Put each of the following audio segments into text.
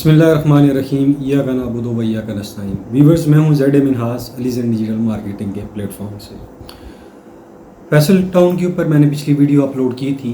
बिस्मिल्लाहिर्रहमानिर्रहीम इय्याका नअबुदु व इय्याका नस्तईन। व्यूअर्स, मैं हूं ज़ेड मिनहास अलीज़ेड डिजिटल मार्केटिंग के प्लेटफॉर्म से। फैसल टाउन के ऊपर मैंने पिछली वीडियो अपलोड की थी।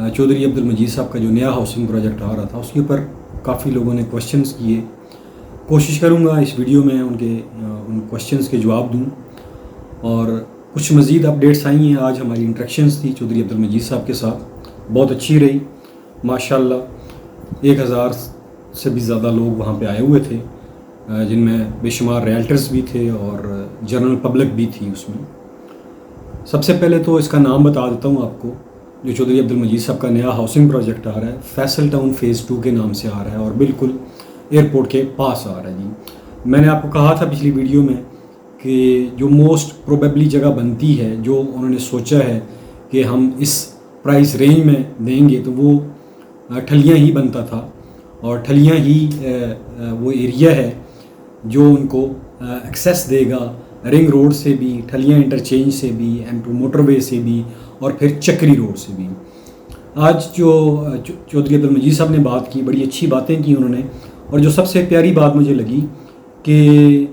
चौधरी अब्दुल मजीद साहब का जो नया हाउसिंग प्रोजेक्ट आ रहा था उसके ऊपर काफ़ी लोगों ने क्वेश्चंस किए। कोशिश करूंगा इस वीडियो में उन क्वेश्चंस के जवाब दूं और कुछ मज़ीद अपडेट्स आई हैं। आज हमारी इंटरेक्शंस थी चौधरी अब्दुल मजीद साहब के साथ, बहुत अच्छी रही माशाल्लाह। 1000 से भी ज़्यादा लोग वहाँ पे आए हुए थे, जिनमें बेशुमार रियल्टर्स भी थे और जनरल पब्लिक भी थी उसमें। सबसे पहले तो इसका नाम बता देता हूँ आपको। जो चौधरी अब्दुल मजीद साहब का नया हाउसिंग प्रोजेक्ट आ रहा है फैसल टाउन फ़ेज़ 2 के नाम से आ रहा है और बिल्कुल एयरपोर्ट के पास आ रहा है जी। मैंने आपको कहा था पिछली वीडियो में कि जो मोस्ट प्रोबेबली जगह बनती है, जो उन्होंने सोचा है कि हम इस प्राइस रेंज में देंगे, तो वो ठलियाँ ही बनता था। और ठलियाँ ही वो एरिया है जो उनको एक्सेस देगा रिंग रोड से भी, ठलियाँ इंटरचेंज से भी, M2 मोटरवे से भी और फिर चक्री रोड से भी। आज जो चौधरी अब्दुल मजीद साहब ने बात की, बड़ी अच्छी बातें की उन्होंने। और जो सबसे प्यारी बात मुझे लगी कि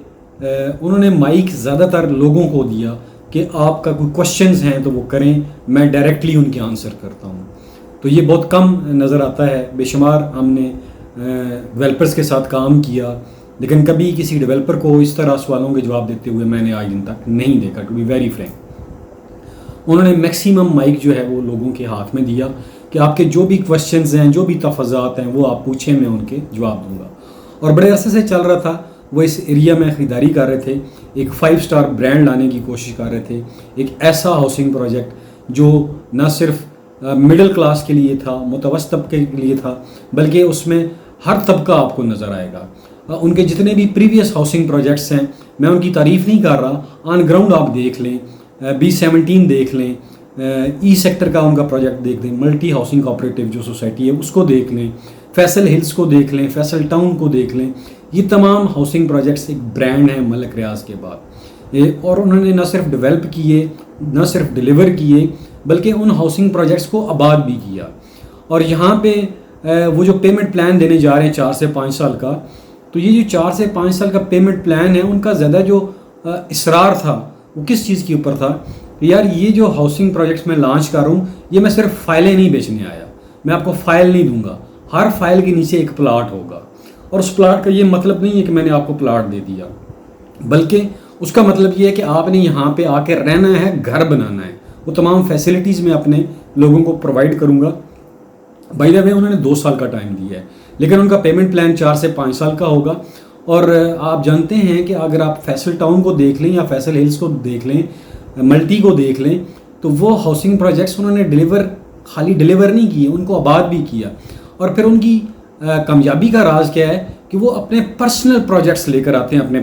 उन्होंने माइक ज़्यादातर लोगों को दिया कि आपका कोई क्वेश्चंस हैं तो वो करें, मैं डायरेक्टली उनके आंसर करता हूँ। तो ये बहुत कम नज़र आता है। बेशुमार हमने डेवलपर्स के साथ काम किया, लेकिन कभी किसी डेवलपर को इस तरह सवालों के जवाब देते हुए मैंने आज दिन तक नहीं देखा, टू बी वेरी फ्रैंक। उन्होंने मैक्सिमम माइक जो है वो लोगों के हाथ में दिया कि आपके जो भी क्वेश्चंस हैं, जो भी तफज़ात हैं, वो आप पूछें, मैं उनके जवाब दूंगा। और बड़े अरसे से चल रहा था, वो इस एरिया में ख़रीदारी कर रहे थे, एक 5 स्टार ब्रांड लाने की कोशिश कर रहे थे, एक ऐसा हाउसिंग प्रोजेक्ट जो न सिर्फ मिडिल क्लास के लिए था, मुतवस्सित तबके के लिए था, बल्कि उसमें हर तबका आपको नज़र आएगा। उनके जितने भी प्रीवियस हाउसिंग प्रोजेक्ट्स हैं, मैं उनकी तारीफ़ नहीं कर रहा, ऑन ग्राउंड आप देख लें, B17 देख लें, ई सेक्टर का उनका प्रोजेक्ट देख लें, मल्टी हाउसिंग कोऑपरेटिव जो सोसाइटी है उसको देख लें, फैसल हिल्स को देख लें, फैसल टाउन को देख लें। ये तमाम हाउसिंग प्रोजेक्ट्स एक ब्रांड है मलिक रियाज के बाद। और उन्होंने न सिर्फ डेवलप किए, न सिर्फ डिलीवर किए, बल्कि उन हाउसिंग प्रोजेक्ट्स को आबाद भी किया। और यहाँ पे वो जो पेमेंट प्लान देने जा रहे हैं 4 से 5 साल का, तो ये जो 4 से 5 साल का पेमेंट प्लान है, उनका ज़्यादा जो इसरार था वो किस चीज़ के ऊपर था कि यार ये जो हाउसिंग प्रोजेक्ट्स मैं लॉन्च कर रहा हूँ, ये मैं सिर्फ फाइलें नहीं बेचने आया, मैं आपको फ़ाइल नहीं दूंगा, हर फाइल के नीचे एक प्लाट होगा। और उस प्लाट का ये मतलब नहीं है कि मैंने आपको प्लाट दे दिया, बल्कि उसका मतलब ये है कि आपने यहाँ पे आके रहना है, घर बनाना है। वो तमाम फैसिलिटीज़ मैं अपने लोगों को प्रोवाइड करूँगा। बाय द वे उन्होंने 2 साल का टाइम दिया है, लेकिन उनका पेमेंट प्लान 4 से 5 साल का होगा। और आप जानते हैं कि अगर आप फैसल टाउन को देख लें या फैसल हिल्स को देख लें, मल्टी को देख लें, तो वो हाउसिंग प्रोजेक्ट्स उन्होंने खाली डिलीवर नहीं किए, उनको आबाद भी किया। और फिर उनकी कामयाबी का राज क्या है कि वो अपने पर्सनल प्रोजेक्ट्स लेकर आते हैं अपने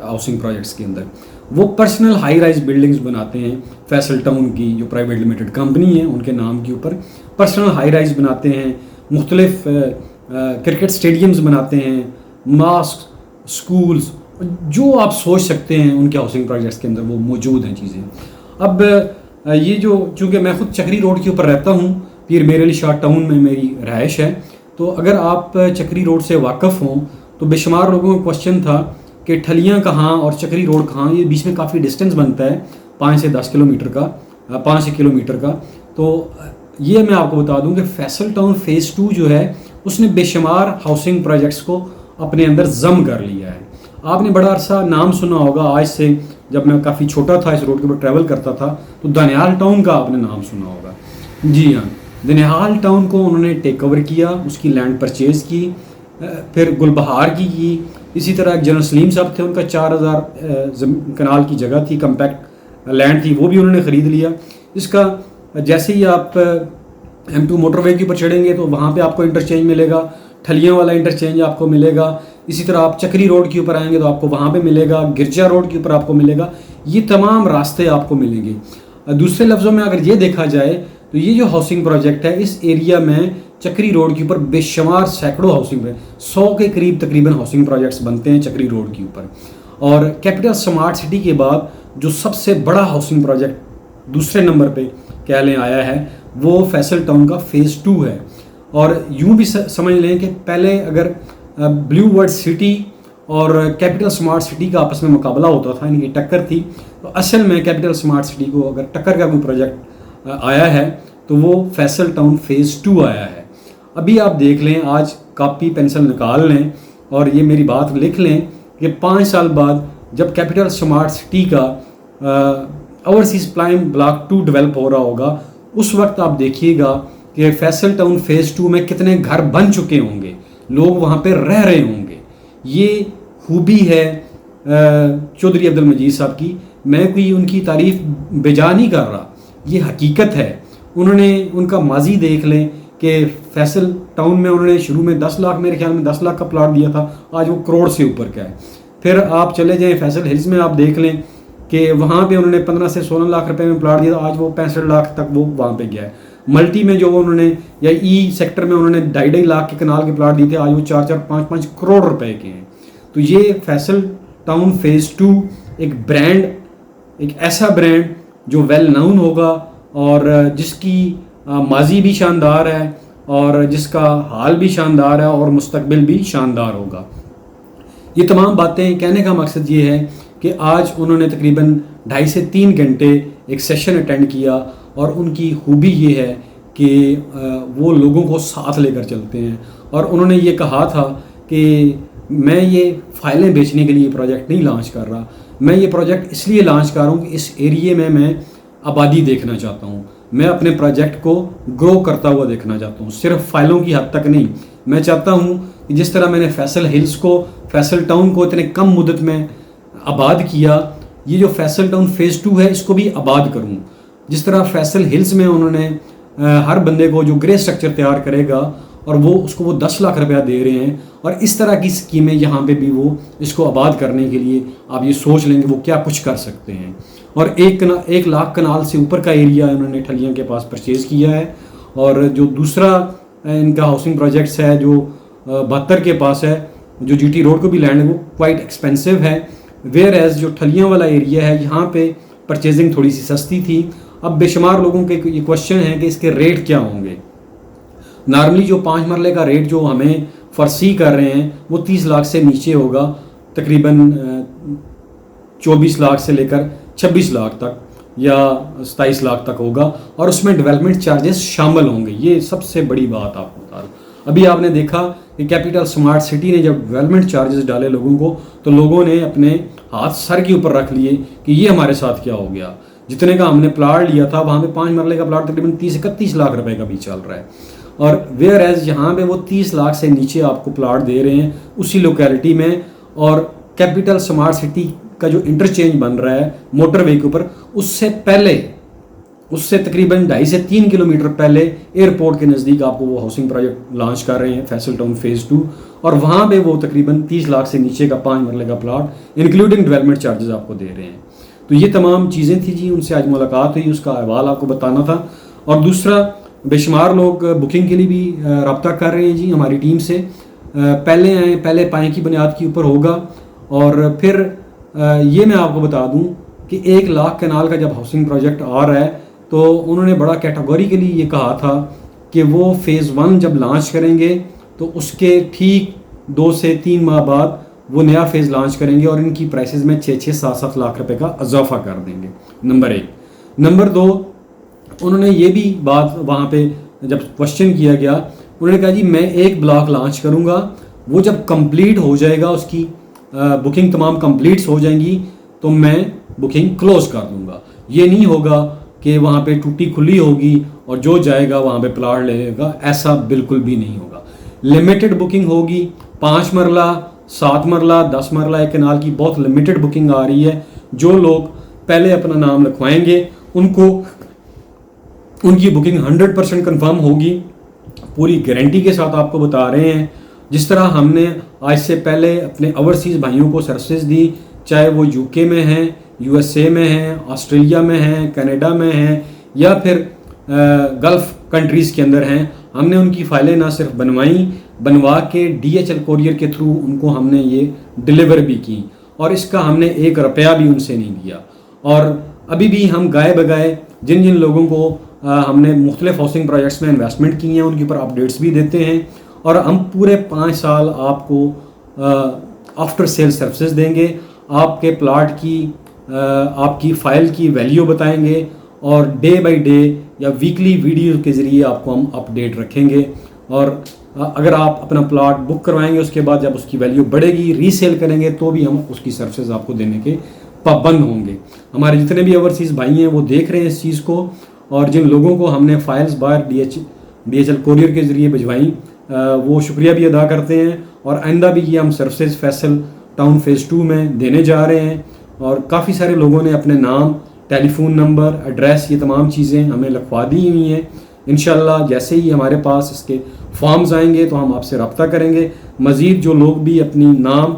हाउसिंग प्रोजेक्ट्स के अंदर। वो पर्सनल हाई राइज बिल्डिंग्स बनाते हैं। फैसल टाउन की जो प्राइवेट लिमिटेड कंपनी है उनके नाम के ऊपर पर्सनल हाई राइज बनाते हैं, मुख्तलिफ क्रिकेट स्टेडियम्स बनाते हैं, मॉस्क, स्कूल्स, जो आप सोच सकते हैं उनके हाउसिंग प्रोजेक्ट्स के अंदर वो मौजूद हैं चीज़ें। अब ये जो, चूँकि मैं खुद चक्री रोड के ऊपर रहता हूँ, पीर मेर अली शाह टाउन में मेरी रहायश है, तो अगर आप चक्री रोड से वाकिफ़ हों तो बेशुमार लोगों का क्वेश्चन था कि ठलियाँ कहाँ और चक्री रोड कहाँ, ये बीच में काफ़ी डिस्टेंस बनता है 5 से 10 किलोमीटर का, 5 किलोमीटर का। तो ये मैं आपको बता दूं कि फैसल टाउन फ़ेज़ 2 जो है उसने बेशुमार हाउसिंग प्रोजेक्ट्स को अपने अंदर जम कर लिया है। आपने बड़ा अरसा नाम सुना होगा, आज से जब मैं काफ़ी छोटा था इस रोड के ऊपर ट्रैवल करता था, तो दनियाल टाउन का आपने नाम सुना होगा। जी हाँ, दनियाल टाउन को उन्होंने टेक ओवर किया, उसकी लैंड परचेज़ की, फिर गुलबहार की। इसी तरह एक जनरल सलीम साहब थे, उनका 4000 कनाल की जगह थी, कम्पैक्ट लैंड थी, वो भी उन्होंने ख़रीद लिया। इसका जैसे ही आप M2 मोटरवे के ऊपर चढ़ेंगे तो वहाँ पे आपको इंटरचेंज मिलेगा, ठलियाँ वाला इंटरचेंज आपको मिलेगा। इसी तरह आप चक्री रोड के ऊपर आएंगे तो आपको वहाँ पे मिलेगा, गिरजा रोड के ऊपर आपको मिलेगा, ये तमाम रास्ते आपको मिलेंगे। दूसरे लफ्ज़ों में अगर ये देखा जाए तो ये जो हाउसिंग प्रोजेक्ट है इस एरिया में चक्री रोड के ऊपर बेशुमार सैकड़ों हाउसिंग 100 के करीब तकरीबन हाउसिंग प्रोजेक्ट्स बनते हैं चक्री रोड के ऊपर। और कैपिटल स्मार्ट सिटी के बाद जो सबसे बड़ा हाउसिंग प्रोजेक्ट दूसरे नंबर पे कह लें आया है वो फैसल टाउन का फ़ेज़ 2 है। और यूँ भी समझ लें कि पहले अगर ब्लू वर्ल्ड सिटी और कैपिटल स्मार्ट सिटी का आपस में मुकाबला होता था, इनकी टक्कर थी। तो असल में कैपिटल स्मार्ट सिटी को अगर टक्कर का कोई प्रोजेक्ट आया है तो वो फैसल टाउन फेज़ 2 आया है। अभी आप देख लें, आज कॉपी पेंसिल निकाल लें और ये मेरी बात लिख लें कि 5 साल बाद जब कैपिटल स्मार्ट सिटी का ओवरसीज़ प्लान ब्लॉक 2 डेवलप हो रहा होगा, उस वक्त आप देखिएगा कि फैसल टाउन फेज़ 2 में कितने घर बन चुके होंगे, लोग वहाँ पे रह रहे होंगे। ये खूबी है चौधरी अब्दुल मजीद साहब की। मैं कोई उनकी तारीफ बेजा नहीं कर रहा, ये हकीकत है। उन्होंने उनका माजी देख लें कि फैसल टाउन में उन्होंने शुरू में 10 लाख, मेरे ख्याल में 10 लाख का प्लाट दिया था, आज वो करोड़ से ऊपर का है। फिर आप चले जाएं फैसल हिल्स में, आप देख लें कि वहाँ पे उन्होंने 15 से 16 लाख रुपए में प्लाट दिया था, आज वो 65 लाख तक वो वहाँ पे गया है। मल्टी में जो उन्होंने, या ई सेक्टर में उन्होंने 2.5 लाख के कनाल के प्लाट दिए थे, आज वो 4-4, 5-5 करोड़ रुपए के हैं। तो ये फैसल टाउन फेज़ 2 एक ब्रांड, एक ऐसा ब्रांड जो वेल नाउन होगा और जिसकी माजी भी शानदार है और जिसका हाल भी शानदार है और मुस्तकबिल भी शानदार होगा। ये तमाम बातें कहने का मकसद ये है कि आज उन्होंने तकरीबन 2.5 से 3 घंटे एक सेशन अटेंड किया और उनकी खूबी ये है कि वो लोगों को साथ लेकर चलते हैं। और उन्होंने ये कहा था कि मैं ये फाइलें बेचने के लिए प्रोजेक्ट नहीं लॉन्च कर रहा, मैं ये प्रोजेक्ट इसलिए लॉन्च कर रहा हूँ कि इस एरिए में मैं आबादी देखना चाहता हूँ, मैं अपने प्रोजेक्ट को ग्रो करता हुआ देखना चाहता हूँ, सिर्फ फाइलों की हद तक नहीं। मैं चाहता हूँ कि जिस तरह मैंने फैसल हिल्स को, फैसल टाउन को इतने कम मुद्दत में आबाद किया, ये जो फैसल टाउन फेज़ 2 है इसको भी आबाद करूँ। जिस तरह फैसल हिल्स में उन्होंने हर बंदे को जो ग्रे स्ट्रक्चर तैयार करेगा और वो उसको वो 10 लाख रुपया दे रहे हैं, और इस तरह की स्कीमें यहाँ पे भी वो इसको आबाद करने के लिए आप ये सोच लेंगे वो क्या कुछ कर सकते हैं। और 1 लाख कनाल से ऊपर का एरिया उन्होंने ठलियाँ के पास परचेज़ किया है। और जो दूसरा इनका हाउसिंग प्रोजेक्ट्स है जो 72 के पास है, जो GT रोड को भी लैंड है, वो क्वाइट एक्सपेंसिव है। वेयर एज जो ठलियाँ वाला एरिया है यहाँ पे परचेजिंग थोड़ी सी सस्ती थी। अब बेशुमार लोगों के ये क्वेश्चन है कि इसके रेट क्या होंगे। नॉर्मली जो 5 मरले का रेट जो हमें फरसी कर रहे हैं वो 30 लाख से नीचे होगा, तकरीबन 24 लाख से लेकर 26 लाख तक या 27 लाख तक होगा, और उसमें डेवलपमेंट चार्जेस शामिल होंगे। ये सबसे बड़ी बात आपको बता रहा हूँ। अभी आपने देखा कि कैपिटल स्मार्ट सिटी ने जब डेवलपमेंट चार्जेस डाले लोगों को, तो लोगों ने अपने हाथ सर के ऊपर रख लिए कि ये हमारे साथ क्या हो गया। जितने का हमने प्लाट लिया था वहाँ पे 5 मरले का प्लाट तकरीबन 30-31 लाख रुपए का भी चल रहा है, और वेयर एज यहाँ पे वो 30 लाख से नीचे आपको प्लाट दे रहे हैं उसी लोकेलिटी में। और कैपिटल स्मार्ट सिटी का जो इंटरचेंज बन रहा है मोटरवे के ऊपर, उससे तकरीबन 2.5 से 3 किलोमीटर पहले एयरपोर्ट के नज़दीक आपको वो हाउसिंग प्रोजेक्ट लॉन्च कर रहे हैं फैसल टाउन फेज़ 2, और वहाँ पे वो तकरीबन 30 लाख से नीचे का 5 मरले का प्लाट इंक्लूडिंग डेवलपमेंट चार्जेस आपको दे रहे हैं। तो ये तमाम चीज़ें थी जी, उनसे आज मुलाकात हुई, उसका अहवाल आपको बताना था। और दूसरा, बेशुमार लोग बुकिंग के लिए भी रब्ता कर रहे हैं जी हमारी टीम से। पहले आएँ पहले पाएँ की बुनियाद के ऊपर होगा। और फिर ये मैं आपको बता दूं कि 1 लाख कनाल का जब हाउसिंग प्रोजेक्ट आ रहा है तो उन्होंने बड़ा कैटेगरी के लिए ये कहा था कि वो फेज़ 1 जब लॉन्च करेंगे तो उसके ठीक 2 से 3 माह बाद वो नया फेज़ लॉन्च करेंगे और इनकी प्राइसेस में 6-6, 7-7 लाख रुपए का इजाफा कर देंगे, नंबर 1। नंबर 2, उन्होंने ये भी बात वहाँ पे जब क्वेश्चन किया गया, उन्होंने कहा जी मैं एक ब्लॉक लॉन्च करूँगा, वो जब कंप्लीट हो जाएगा, उसकी बुकिंग तमाम कंप्लीट्स हो जाएंगी तो मैं बुकिंग क्लोज कर दूँगा। ये नहीं होगा कि वहाँ पे टूटी खुली होगी और जो जाएगा वहाँ पे प्लाट लेगा, ऐसा बिल्कुल भी नहीं होगा। लिमिटेड बुकिंग होगी, 5 मरला, 7 मरला, 10 मरला एक कनाल की बहुत लिमिटेड बुकिंग आ रही है। जो लोग पहले अपना नाम लिखवाएंगे उनको उनकी बुकिंग 100% कन्फर्म होगी, पूरी गारंटी के साथ आपको बता रहे हैं। जिस तरह हमने आज से पहले अपने ओवरसीज़ भाइयों को सर्विसेज दी, चाहे वो यूके में हैं, USA में हैं, ऑस्ट्रेलिया में हैं, कनाडा में हैं या फिर गल्फ़ कंट्रीज़ के अंदर हैं, हमने उनकी फ़ाइलें ना सिर्फ बनवा के DHL कोरियर के थ्रू उनको हमने ये डिलीवर भी की, और इसका हमने 1 रुपया भी उनसे नहीं लिया। और अभी भी हम गाए बगाए जिन जिन लोगों को हमने मुख्तलिफ हाउसिंग प्रोजेक्ट्स में इन्वेस्टमेंट की हैं उनके ऊपर अपडेट्स भी देते हैं, और हम पूरे 5 साल आपको आफ्टर सेल सर्विसेज देंगे, आपके प्लाट की आपकी फ़ाइल की वैल्यू बताएंगे और डे बाय डे या वीकली वीडियो के ज़रिए आपको हम अपडेट रखेंगे। और अगर आप अपना प्लाट बुक करवाएंगे उसके बाद जब उसकी वैल्यू बढ़ेगी, रीसेल करेंगे, तो भी हम उसकी सर्विसेज आपको देने के पाबंद होंगे। हमारे जितने भी ओवरसीज़ भाई हैं वो देख रहे हैं इस चीज़ को, और जिन लोगों को हमने फाइल्स बाहर DHL कोरियर के ज़रिए भिजवाई वो शुक्रिया भी अदा करते हैं। और आइंदा भी ये हम सर्विसेज फैसल टाउन फ़ेज़ 2 में देने जा रहे हैं। और काफ़ी सारे लोगों ने अपने नाम, टेलीफोन नंबर, एड्रेस, ये तमाम चीज़ें हमें लिखवा दी हुई हैं। इंशाल्लाह जैसे ही हमारे पास इसके फॉर्म्स आएंगे तो हम आपसे रब्ता करेंगे। मज़ीद जो लोग भी अपनी नाम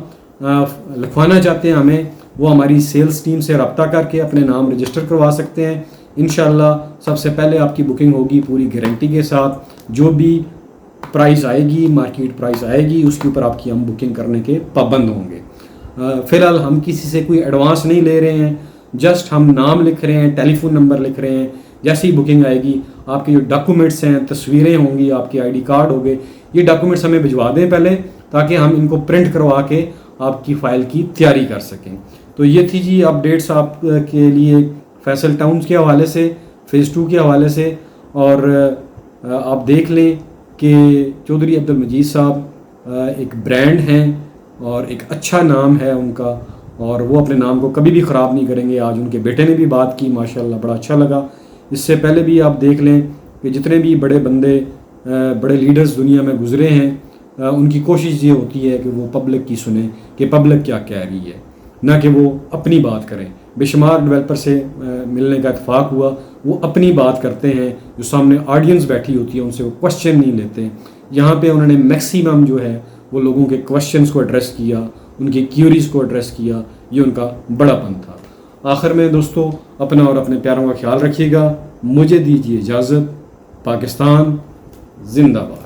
लिखवाना चाहते हैं हमें, वो हमारी सेल्स टीम से रब्ता करके अपने नाम रजिस्टर करवा सकते हैं। इंशाल्लाह सबसे पहले आपकी बुकिंग होगी पूरी गारंटी के साथ। जो भी प्राइस आएगी, मार्केट प्राइस आएगी, उसके ऊपर आपकी हम बुकिंग करने के पाबंद होंगे। फ़िलहाल हम किसी से कोई एडवांस नहीं ले रहे हैं, जस्ट हम नाम लिख रहे हैं, टेलीफोन नंबर लिख रहे हैं। जैसे ही बुकिंग आएगी, आपके जो डॉक्यूमेंट्स हैं, तस्वीरें होंगी, आपके ID कार्ड होंगे, ये डॉक्यूमेंट्स हमें भिजवा दें पहले, ताकि हम इनको प्रिंट करवा के आपकी फ़ाइल की तैयारी कर सकें। तो ये थी जी अपडेट्स आपके लिए फैसल टाउन्स के हवाले से, फ़ेज़ 2 के हवाले से। और आप देख लें कि चौधरी अब्दुल मजीद साहब एक ब्रांड हैं और एक अच्छा नाम है उनका, और वो अपने नाम को कभी भी ख़राब नहीं करेंगे। आज उनके बेटे ने भी बात की, माशाल्लाह बड़ा अच्छा लगा। इससे पहले भी आप देख लें कि जितने भी बड़े बंदे, बड़े लीडर्स दुनिया में गुजरे हैं, उनकी कोशिश ये होती है कि वो पब्लिक की सुने कि पब्लिक क्या कह रही है, ना कि वो अपनी बात करें। बेशुमार डेवलपर से मिलने का इत्तेफाक हुआ, वो अपनी बात करते हैं, जो सामने ऑडियंस बैठी होती है उनसे वो क्वेश्चन नहीं लेते। यहाँ पे उन्होंने मैक्सिमम जो है वो लोगों के क्वेश्चंस को एड्रेस किया, उनकी क्यूरीज को एड्रेस किया। ये उनका बड़ापन था। आखिर में दोस्तों, अपना और अपने प्यारों का ख्याल रखिएगा। मुझे दीजिए इजाज़त। पाकिस्तान जिंदाबाद।